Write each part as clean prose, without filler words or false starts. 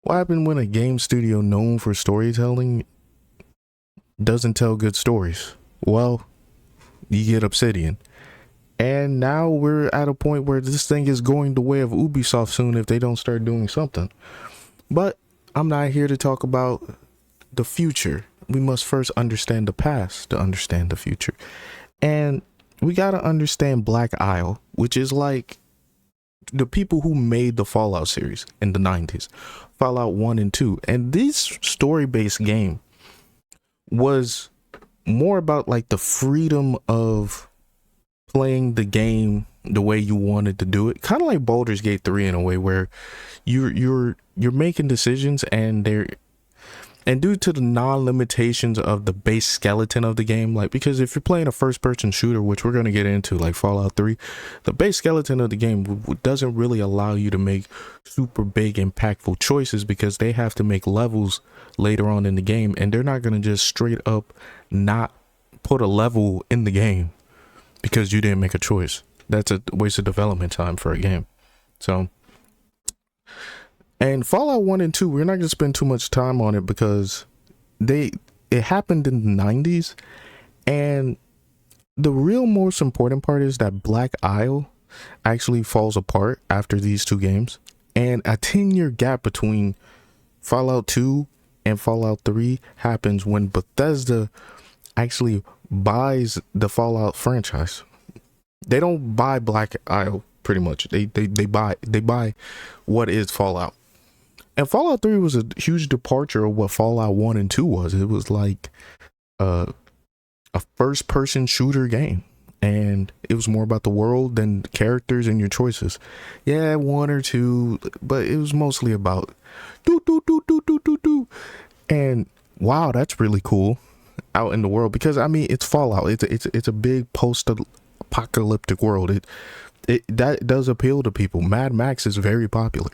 What happened when a game studio known for storytelling doesn't tell good stories? Well, you get Obsidian. And now we're at a point where this thing is going the way of Ubisoft soon if they don't start doing something. But I'm not here to talk about the future. We must first understand the past to understand the future. And we got to understand Black Isle, which is like the people who made the Fallout series in the 90s, Fallout 1 and 2. And this story-based game was more about like the freedom of playing the game the way you wanted to do it, kind of like Baldur's Gate 3 in a way, where you're making decisions and due to the non-limitations of the base skeleton of the game, like, because if you're playing a first-person shooter, which we're going to get into, like Fallout 3, the base skeleton of the game doesn't really allow you to make super big, impactful choices because they have to make levels later on in the game, and they're not going to just straight up not put a level in the game because you didn't make a choice. That's a waste of development time for a game. So... and Fallout 1 and 2, we're not going to spend too much time on it because it happened in the 90s. And the real most important part is that Black Isle actually falls apart after these two games. And a 10-year gap between Fallout 2 and Fallout 3 happens when Bethesda actually buys the Fallout franchise. They don't buy Black Isle pretty much. They buy what is Fallout. And Fallout 3 was a huge departure of what Fallout 1 and 2 was. It was like a first-person shooter game. And it was more about the world than the characters and your choices. Yeah, 1 or 2, but it was mostly about do. And wow, that's really cool out in the world. Because, I mean, it's Fallout. It's a big post-apocalyptic world. That does appeal to people. Mad Max is very popular,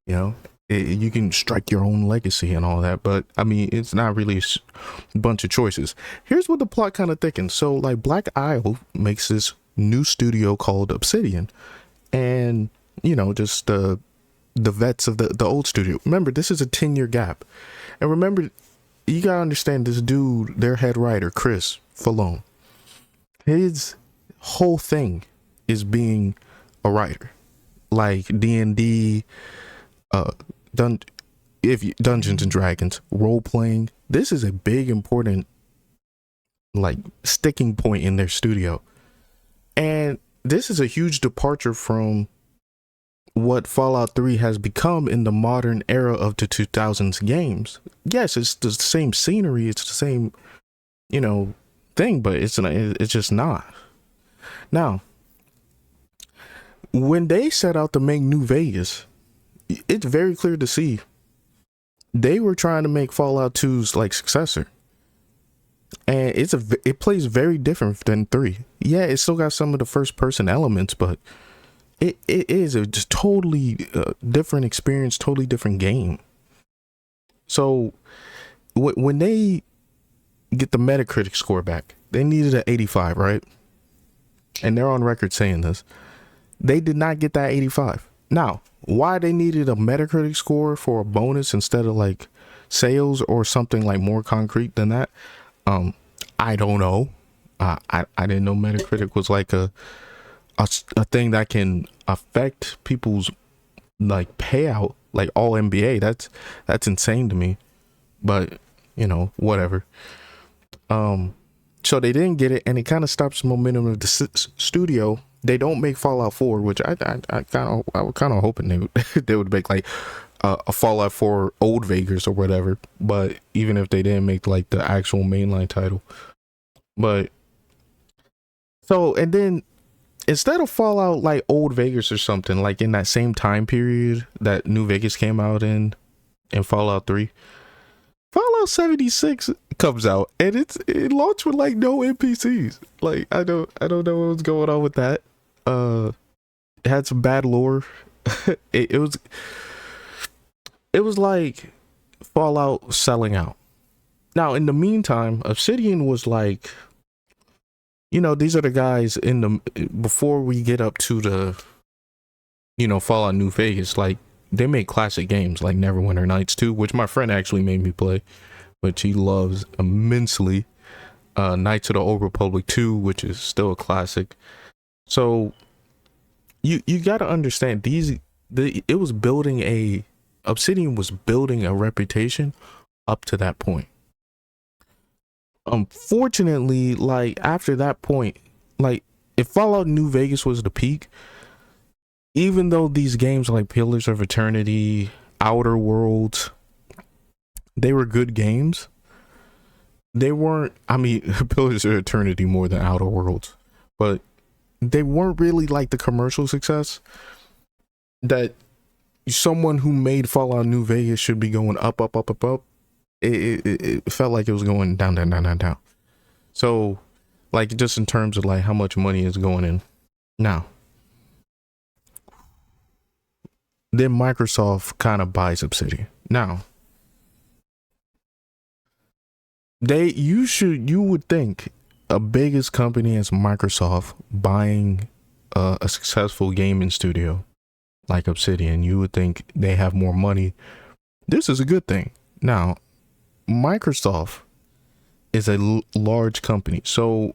you know. You can strike your own legacy and all that, but I mean, it's not really a bunch of choices. Here's what the plot kind of thickens. So like Black Isle makes this new studio called Obsidian, and you know, just the vets of the old studio. Remember, this is a 10-year gap, and remember, you gotta understand this dude, their head writer, Chris Falone, his whole thing is being a writer, like D&D, Dungeons and Dragons, role playing. This is a big important like sticking point in their studio, and this is a huge departure from what Fallout 3 has become in the modern era of the 2000s games. Yes, it's the same scenery, it's the same, you know, thing, but it's just not. Now, when they set out to make New Vegas, it's very clear to see they were trying to make Fallout 2's like successor, and it plays very different than 3. Yeah, it still got some of the first person elements, but it is a just totally different experience, totally different game. So when they get the Metacritic score back, they needed an 85, right? And they're on record saying this. They did not get that 85. Now, why they needed a Metacritic score for a bonus instead of like sales or something like more concrete than that, I don't know. I didn't know Metacritic was like a thing that can affect people's like payout, like all NBA. That's insane to me, but you know, whatever. So they didn't get it, and it kind of stops the momentum of the studio. They don't make Fallout 4, which I was kind of hoping they would make like a Fallout 4 Old Vegas or whatever. But even if they didn't make like the actual mainline title, but so, and then instead of Fallout like Old Vegas or something like in that same time period that New Vegas came out in Fallout 3, Fallout 76 comes out, and it launched with like no NPCs. Like I don't know what was going on with that. It had some bad lore. it was like Fallout selling out. Now in the meantime, Obsidian was like, you know, these are the guys before we get up to the, you know, Fallout New Vegas, like they make classic games like Neverwinter Nights 2, which my friend actually made me play, which he loves immensely. Knights of the Old Republic 2, which is still a classic. So you got to understand it was building Obsidian was building a reputation up to that point. Unfortunately, like after that point, like if Fallout New Vegas was the peak, even though these games like Pillars of Eternity, Outer Worlds, they were good games, they weren't, I mean, Pillars of Eternity more than Outer Worlds, but they weren't really like the commercial success that someone who made Fallout New Vegas should be going up. It felt like it was going down. So, like, just in terms of like how much money is going in now. Then Microsoft kind of buys Obsidian. Now, you would think a biggest company as Microsoft buying a successful gaming studio like Obsidian, you would think they have more money. This is a good thing. Now, Microsoft is a large company. So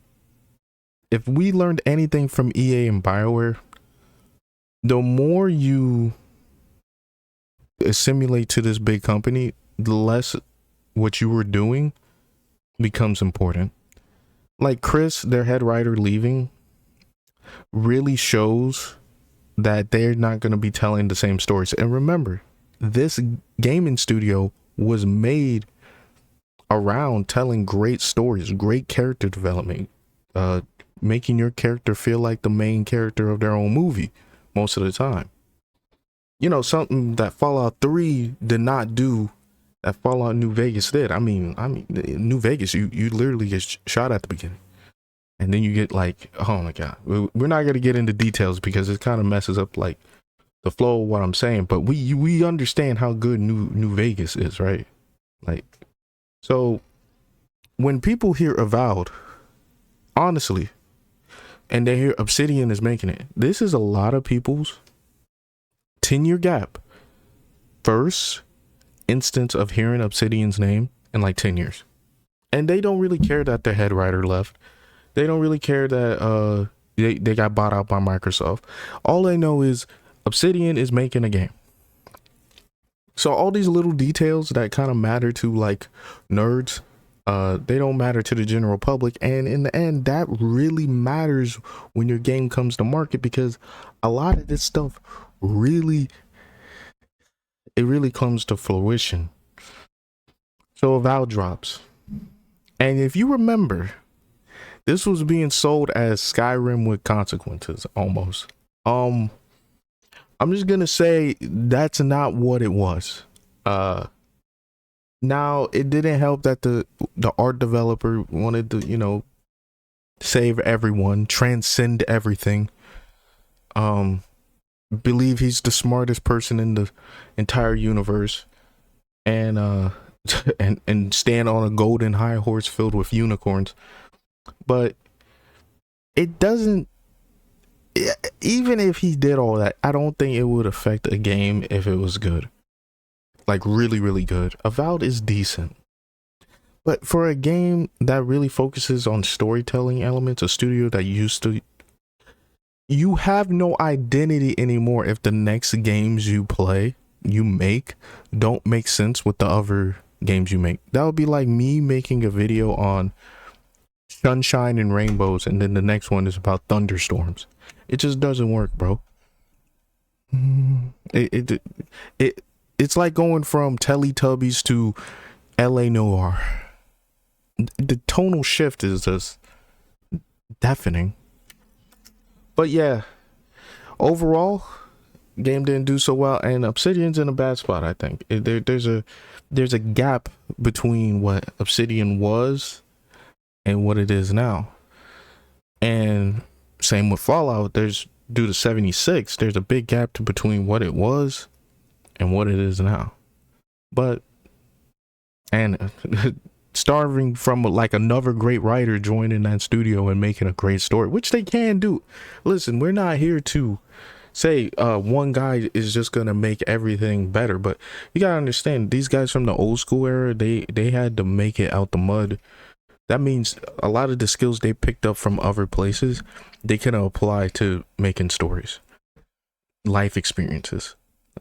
if we learned anything from EA and BioWare, the more you assimilate to this big company, the less what you were doing becomes important. Like Chris, their head writer, leaving really shows that they're not going to be telling the same stories. And remember, this gaming studio was made around telling great stories, great character development, making your character feel like the main character of their own movie most of the time. You know, something that Fallout 3 did not do that Fallout New Vegas did. I mean, New Vegas, you literally get shot at the beginning. And then you get like, oh my God, we're not going to get into details because it kind of messes up like the flow of what I'm saying. But we understand how good New Vegas is, right? Like, so when people hear Avowed, honestly, and they hear Obsidian is making it, this is a lot of people's 10-year gap. First instance of hearing Obsidian's name in like 10 years. And they don't really care that their head writer left. They don't really care that they got bought out by Microsoft. All they know is Obsidian is making a game. So all these little details that kind of matter to like nerds, they don't matter to the general public. And in the end, that really matters when your game comes to market, because a lot of this stuff really comes to fruition. So Avowed drops. And if you remember, this was being sold as Skyrim with consequences almost. I'm just gonna say that's not what it was. Now it didn't help that the art developer wanted to, you know, save everyone, transcend everything. Believe he's the smartest person in the entire universe, and and stand on a golden high horse filled with unicorns. But it doesn't, even if he did all that, I don't think it would affect a game if it was good. Like really, really good. Avowed is decent. But for a game that really focuses on storytelling elements, a studio that you have no identity anymore if the next games you make don't make sense with the other games you make. That would be like me making a video on sunshine and rainbows, and then the next one is about thunderstorms. It just doesn't work, bro. It's like going from Teletubbies to LA Noir. The tonal shift is just deafening. But yeah, overall, game didn't do so well, and Obsidian's in a bad spot. I think there's a gap between what Obsidian was and what it is now. And same with Fallout, there's due to 76, there's a big gap between what it was and what it is now. But and starving from like another great writer joining that studio and making a great story, which they can do. Listen, we're not here to say one guy is just gonna make everything better, but you gotta understand these guys from the old school era, they had to make it out the mud. That means a lot of the skills they picked up from other places, they can apply to making stories, life experiences.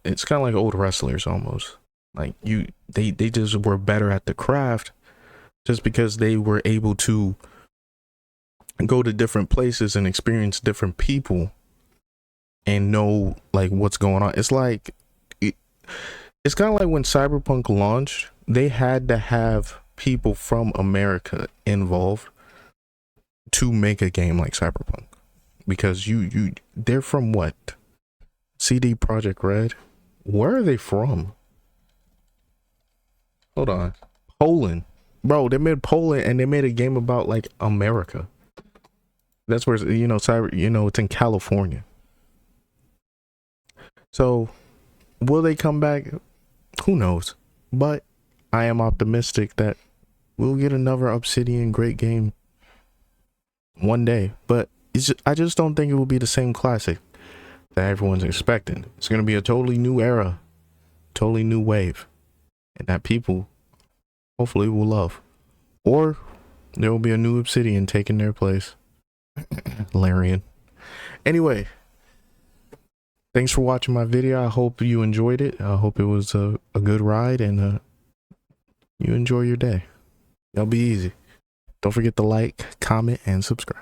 It's kind of like old wrestlers almost. Like they just were better at the craft just because they were able to go to different places and experience different people and know like what's going on. It's like it's kind of like when Cyberpunk launched, they had to have people from America involved to make a game like Cyberpunk, because they're from what? CD Projekt Red? Where are they from? Hold on. Poland. Bro, they made Poland and they made a game about like America. That's where, you know, it's in California. So will they come back? Who knows? But I am optimistic that we'll get another Obsidian great game one day. But I just don't think it will be the same classic that everyone's expecting. It's going to be a totally new era, totally new wave, and that people hopefully will love. Or there will be a new Obsidian taking their place. Larian. Anyway, thanks for watching my video. I hope you enjoyed it. I hope it was a good ride, and you enjoy your day. Y'all be easy. Don't forget to like, comment, and subscribe.